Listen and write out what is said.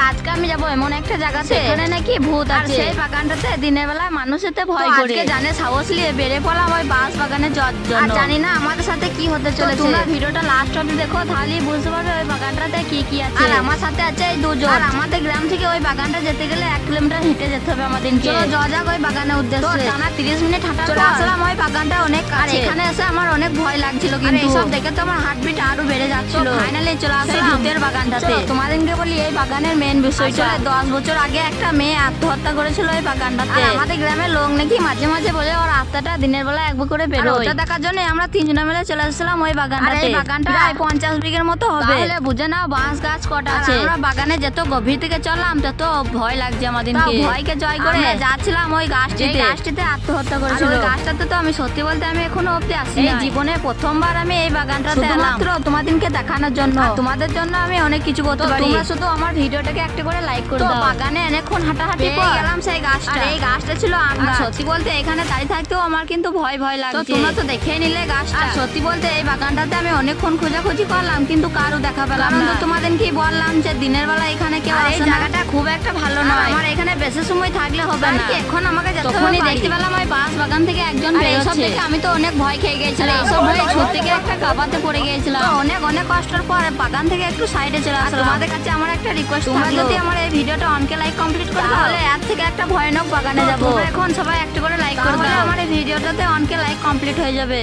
আজকে আমি যাবো এমন একটা জায়গাতে সেখানে নাকি ভূত আছে। সেই বাগানটাতে দিনের বেলা মানুষেতে ভয় করে। আজকে জানে সাহস নিয়ে বেড়ে পড়লাম ওই বাঁশ বাগানে যাওয়ার জন্য। আর জানি না আমাদের সাথে কি হতে চলেছে। তোমরা ভিডিওটা লাস্ট অবধি দেখো, তাহলেই বুঝতে পারবে ওই বাগানটাতে কি কি আছে। আর আমার সাথে আছে এই দুজন। আর আমাদের গ্রাম থেকে ওই বাগানটা যেতে গেলে 1 কিলোমিটার হেঁটে যেতে হবে আমাদেরকে। চলো যাওয়া যাক ওই বাগানের উদ্দেশ্যে। টানা 30 মিনিট হাঁটার পর আসলাম ওই বাগানটা অনেক কাছে। এখানে এসে আমার অনেক ভয় লাগছিল, কিন্তু এইসব দেখে তো আমার হার্টবিট আরো বেড়ে যাচ্ছিল। ফাইনালি চলে আসলাম ভূতের বাগানটাতে। তোমাদেরকে বলি এই বাগানের মেন বিষয়টা, 10 বছর আগে একটা মেয়ে আত্মহত্যা করেছিল এই বাগানটাতে। আমাদের গ্রামের লোক নাকি মাঝে মাঝে বলে ওর আত্মাটা দিনের বেলা একবার করে বেরোয়। ওটা দেখার জন্য আমরা 3 জনে মিলে চলে আসলাম ওই বাগানটাতে। এই বাগানটা প্রায় 50 বিঘের মতো হবে। তাহলে বুঝে নাও বাঁশ গাছ কটা আছে। আমরা বাগানে যত গভীর থেকে চললাম তত ভয় লাগছে আমাদেরকে। ভয়কে জয় করে যাচ্ছিলাম ওই গাছটিতে আত্মহত্যা করেছিল। ওই গাছটাতে তো আমি সত্যি বলতে আমি এখনো অব্দি আসি এই জীবনে প্রথমবার আমি এই বাগানটাতে এলাম মাত্র তোমাদেরকে দেখানোর জন্য। তোমাদের জন্য আমি অনেক কিছু করতে পারি। তোমরা শুধু আমার ভিডিওটাকে একটা করে লাইক করে দাও। বাগানে অনেকক্ষণ হাঁটাহাঁটি করে গেলাম সেই গাছটা। এই গাছটা ছিল আম গাছ। সত্যি বলতে এখানে দাঁড়িয়ে থাকতেও আমার কিন্তু ভয় লাগছে। তোমরা তো দেখে নিলে গাছটা। সত্যি বলতে এই বাগানটাতে আমি অনেকক্ষণ খোঁজাখুঁজি করলাম, কিন্তু কারো দেখা পেলাম না। তোমাদেরকে বললাম যে দিনের বেলা এখানে কেউ আসে না। এই জায়গাটা খুব একটা ভালো নয়, আমার এখানে বেশি সময় থাকলে হবে না। এখন আমাকে তখনই দেখতে পেলাম ওই বাঁশ বাগান থেকে একজন বেরোচ্ছে। দেখে আমি তো অনেক ভয় খেয়ে গেছিলাম। এইসব ভয়ে ছুট থেকে একটা কাবাতে পড়ে গিয়েছিলাম। অনেক কষ্টের পর বাগান থেকে একটু সাইডে চলে আসলাম। তোমাদের কাছে আমার একটা রিকোয়েস্ট, তোমরা যদি আমার এই ভিডিওটা অনকে লাইক কমপ্লিট করো তাহলে এর থেকে একটা ভয়ানক বাগানে যাবো। এখন সবাই একটা করে লাইক করে দাও, আমার এই ভিডিওটাতে অনকে লাইক কমপ্লিট হয়ে যাবে।